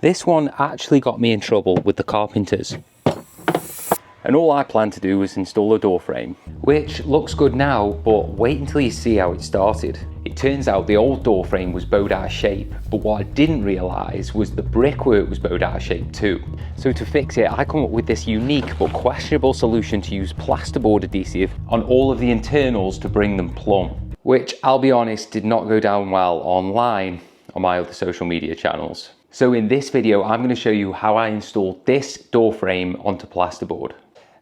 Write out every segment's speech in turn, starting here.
This one actually got me in trouble with the carpenters. And all I planned to do was install a door frame, which looks good now, but wait until you see how it started. It turns out the old door frame was bowed out of shape, but what I didn't realise was the brickwork was bowed out of shape too. So to fix it, I come up with this unique but questionable solution to use plasterboard adhesive on all of the internals to bring them plumb, which I'll be honest did not go down well online on my other social media channels. So in this video, I'm going to show you how I installed this door frame onto plasterboard.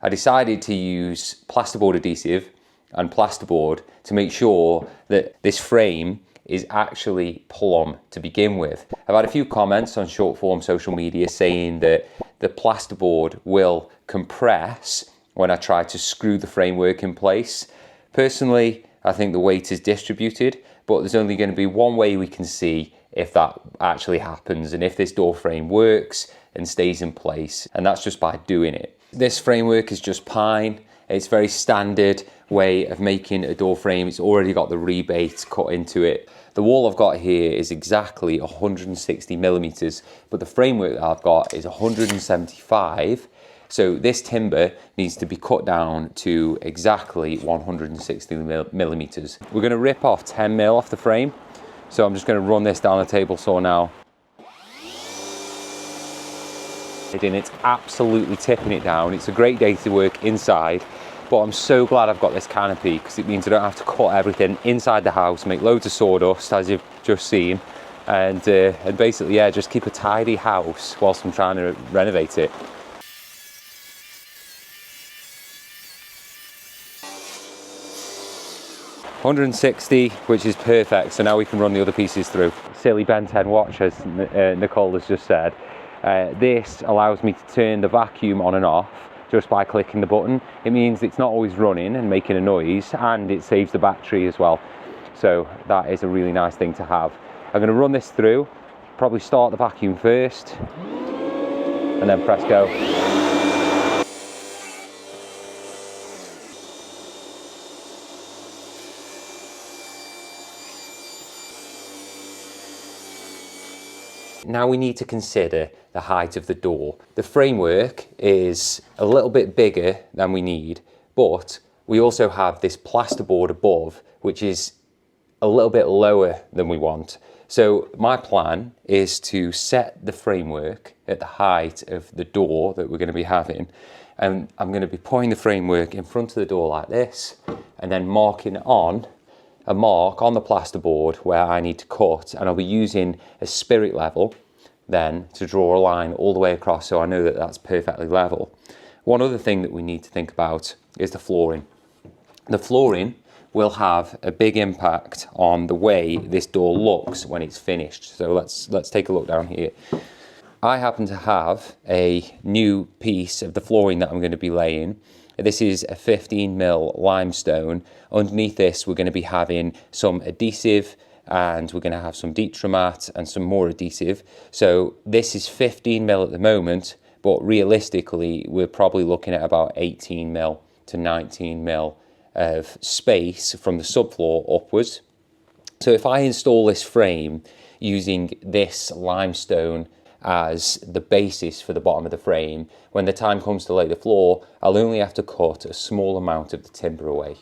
I decided to use plasterboard adhesive and plasterboard to make sure that this frame is actually plumb to begin with. I've had a few comments on short form social media saying that the plasterboard will compress when I try to screw the framework in place. Personally, I think the weight is distributed, but there's only going to be one way we can see if that actually happens and if this door frame works and stays in place, and that's just by doing it. This framework is just pine. It's very standard way of making a door frame. It's already got the rebate cut into it. The wall I've got here is exactly 160 millimeters, but the framework that I've got is 175. So this timber needs to be cut down to exactly 160 millimeters. We're going to rip off 10 mil off the frame. So I'm just going to run this down the table saw now. And it's absolutely tipping it down. It's a great day to work inside, but I'm so glad I've got this canopy because it means I don't have to cut everything inside the house, make loads of sawdust as you've just seen, and basically, yeah, just keep a tidy house whilst I'm trying to renovate it. $160, which is perfect, so now we can run the other pieces through. Silly Ben 10 watch, as Nicole has just said. This allows me to turn the vacuum on and off just by clicking the button. It means it's not always running and making a noise, and it saves the battery as well. So that is a really nice thing to have. I'm going to run this through, probably start the vacuum first, and then press go. Now we need to consider the height of the door. The framework is a little bit bigger than we need, but we also have this plasterboard above, which is a little bit lower than we want. So my plan is to set the framework at the height of the door that we're going to be having. And I'm going to be putting the framework in front of the door like this, and then marking on a mark on the plasterboard where I need to cut, and I'll be using a spirit level then to draw a line all the way across so I know that that's perfectly level. One other thing that we need to think about is the flooring. The flooring will have a big impact on the way this door looks when it's finished. So let's take a look down here. I happen to have a new piece of the flooring that I'm going to be laying. This is a 15 mil limestone. Underneath this, we're going to be having some adhesive, and we're going to have some Detromat and some more adhesive. So this is 15 mil at the moment, but realistically, we're probably looking at about 18 mil to 19 mil of space from the subfloor upwards. So if I install this frame using this limestone as the basis for the bottom of the frame, when the time comes to lay the floor, I'll only have to cut a small amount of the timber away.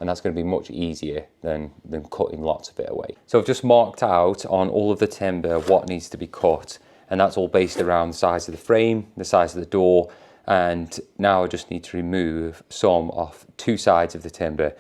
And that's going to be much easier than cutting lots of it away. So I've just marked out on all of the timber what needs to be cut, and that's all based around the size of the frame, the size of the door, and now I just need to remove some off two sides of the timber.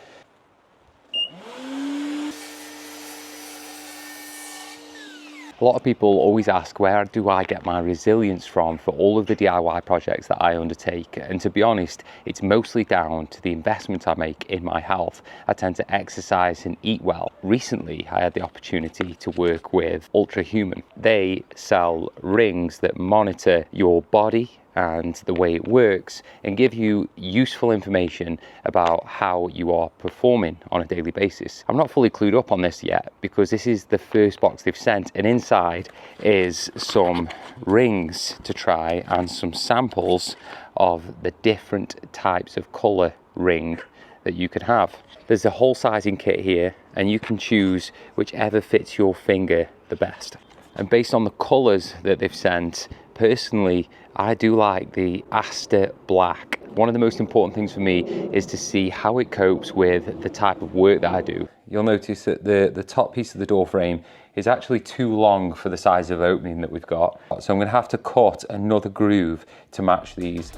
A lot of people always ask, where do I get my resilience from for all of the DIY projects that I undertake? And to be honest, it's mostly down to the investment I make in my health. I tend to exercise and eat well. Recently, I had the opportunity to work with Ultra Human. They sell rings that monitor your body and the way it works and give you useful information about how you are performing on a daily basis. I'm not fully clued up on this yet because this is the first box they've sent, and inside is some rings to try and some samples of the different types of colour ring that you could have. There's a whole sizing kit here and you can choose whichever fits your finger the best. And based on the colours that they've sent, personally, I do like the Aster Black. One of the most important things for me is to see how it copes with the type of work that I do. You'll notice that the top piece of the door frame is actually too long for the size of opening that we've got. So I'm going to have to cut another groove to match these.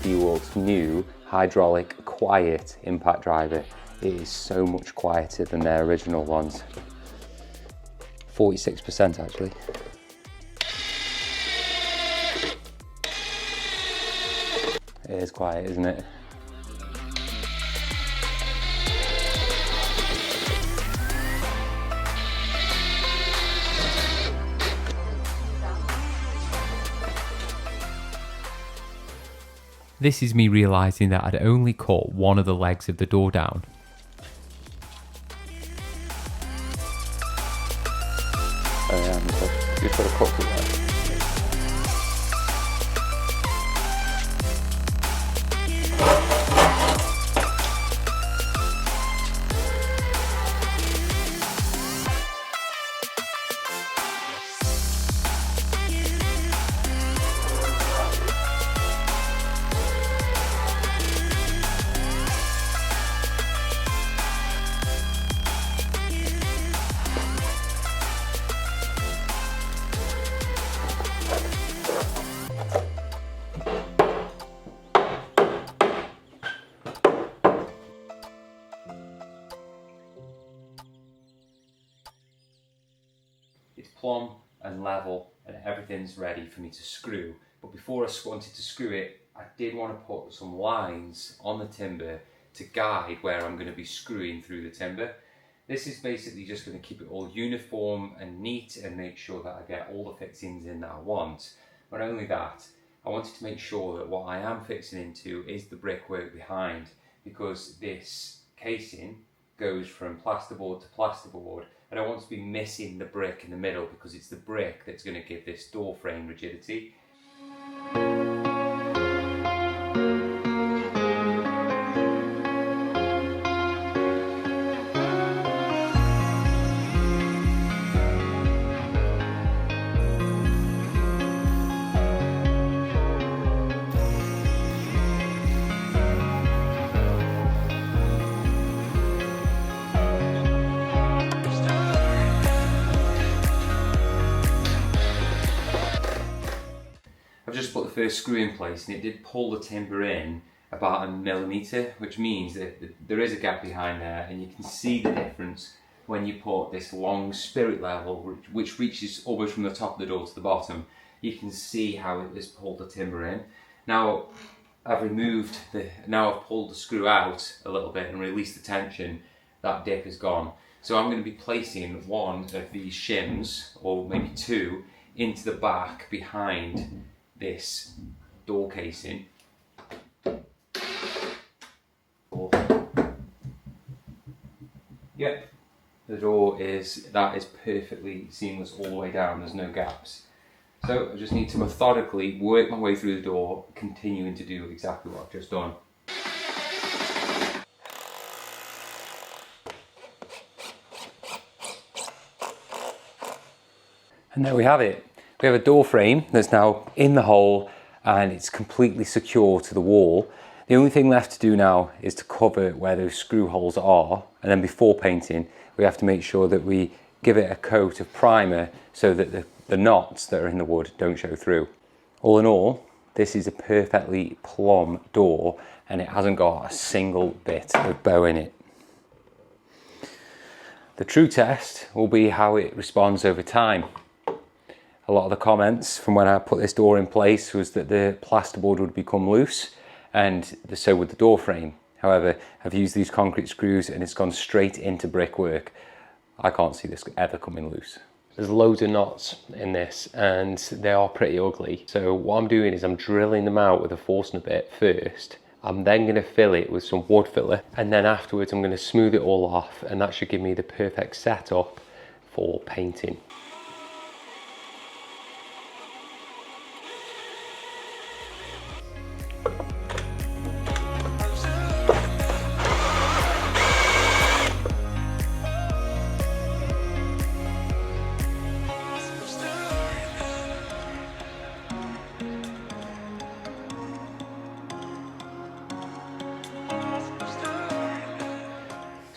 DeWalt's new hydraulic quiet impact driver. It is so much quieter than their original ones. 46% actually. It is quiet, isn't it? This is me realising that I'd only cut one of the legs of the door down. Oh yeah, you've got a cut through there. It's plumb and level and everything's ready for me to screw. But before I wanted to screw it, I did want to put some lines on the timber to guide where I'm going to be screwing through the timber. This is basically just going to keep it all uniform and neat and make sure that I get all the fixings in that I want. Not only that, I wanted to make sure that what I am fixing into is the brickwork behind, because this casing goes from plasterboard to plasterboard. I don't want to be missing the brick in the middle, because it's the brick that's going to give this door frame rigidity. I've just put the first screw in place and it did pull the timber in about 1 millimetre, which means that there is a gap behind there, and you can see the difference when you put this long spirit level, which reaches almost from the top of the door to the bottom. You can see how it has pulled the timber in. Now I've pulled the screw out a little bit and released the tension. That dip is gone. So I'm going to be placing one of these shims, or maybe two, into the back behind this door casing. Yep, the door is perfectly seamless all the way down, there's no gaps. So I just need to methodically work my way through the door, continuing to do exactly what I've just done. And there we have it. We have a door frame that's now in the hole and it's completely secure to the wall. The only thing left to do now is to cover where those screw holes are, and then before painting we have to make sure that we give it a coat of primer so that the knots that are in the wood don't show through. All in all, This is a perfectly plumb door and it hasn't got a single bit of bow in it. The true test will be how it responds over time. A lot of the comments from when I put this door in place was that the plasterboard would become loose, and so would the door frame. However, I've used these concrete screws and it's gone straight into brickwork. I can't see this ever coming loose. There's loads of knots in this and they are pretty ugly. So what I'm doing is I'm drilling them out with a Forstner bit first. I'm then going to fill it with some wood filler, and then afterwards I'm going to smooth it all off, and that should give me the perfect setup for painting.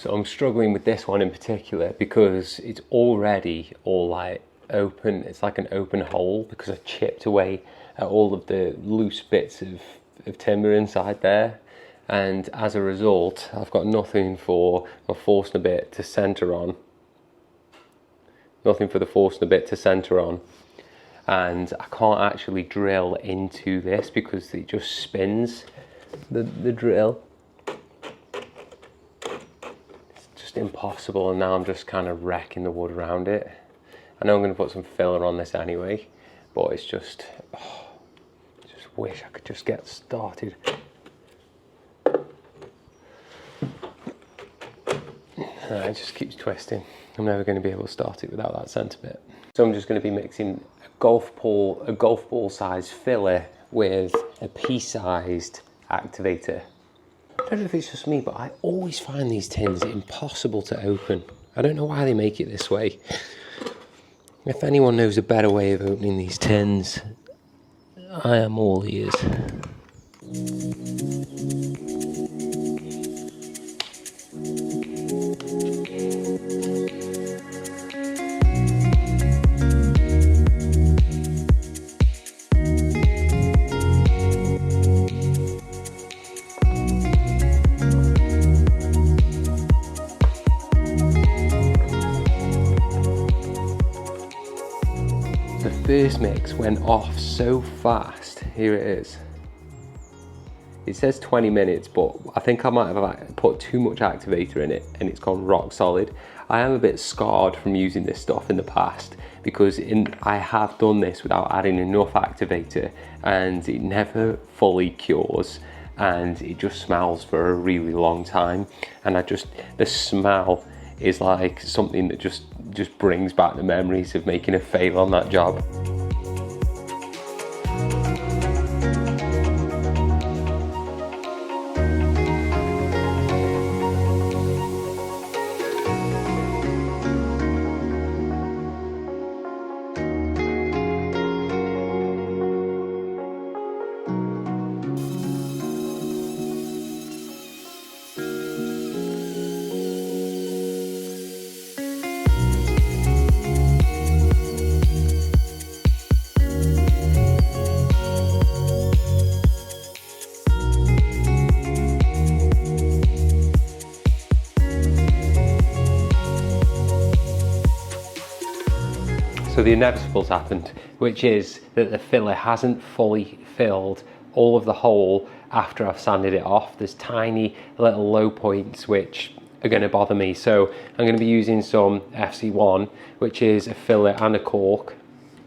So I'm struggling with this one in particular because it's already all like open. It's like an open hole because I chipped away at all of the loose bits of timber inside there. And as a result, I've got nothing for my Forstner bit to center on. Nothing for the Forstner bit to center on. And I can't actually drill into this because it just spins the drill. Impossible, and now I'm just kind of wrecking the wood around it. I know I'm going to put some filler on this anyway, but it's just, just wish I could just get started. It just keeps twisting. I'm never going to be able to start it without that centre bit. So I'm just going to be mixing a golf ball size filler with a pea-sized activator. I don't know if it's just me, but I always find these tins impossible to open. I don't know why they make it this way. If anyone knows a better way of opening these tins, I am all ears. First mix went off so fast. Here it is. It says 20 minutes, but I think I might have put too much activator in it and it's gone rock solid. I am a bit scarred from using this stuff in the past because I have done this without adding enough activator and it never fully cures and it just smells for a really long time. And the smell is like something that just brings back the memories of making a fail on that job. So the inevitable's happened, which is that the filler hasn't fully filled all of the hole after I've sanded it off. There's tiny little low points which are going to bother me. So I'm going to be using some FC1, which is a filler and a cork,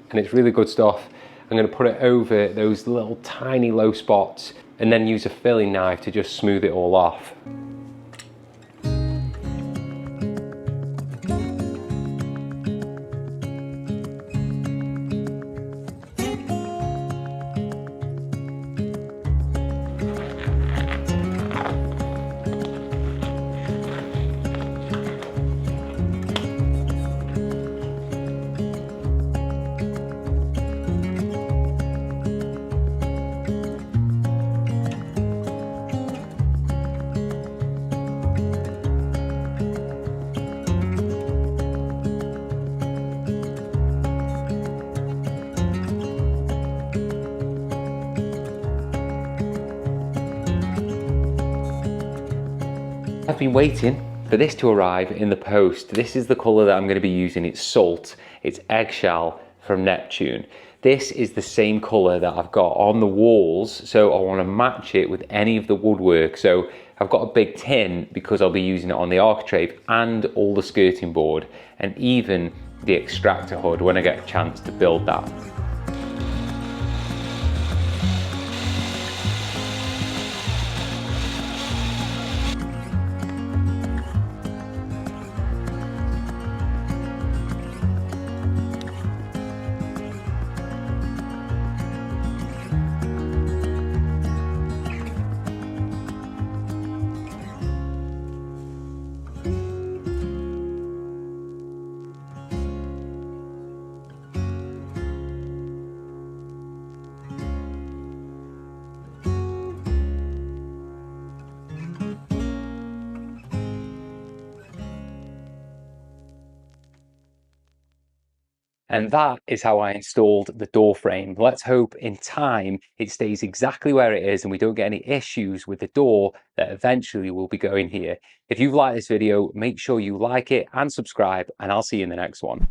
and it's really good stuff. I'm going to put it over those little tiny low spots and then use a filling knife to just smooth it all off. I've been waiting for this to arrive in the post. This is the colour that I'm going to be using. It's Salt. It's Eggshell from Neptune. This is the same colour that I've got on the walls, so I want to match it with any of the woodwork. So I've got a big tin because I'll be using it on the architrave and all the skirting board and even the extractor hood when I get a chance to build that. And that is how I installed the door frame. Let's hope in time it stays exactly where it is and we don't get any issues with the door that eventually will be going here. If you've liked this video, make sure you like it and subscribe, and I'll see you in the next one.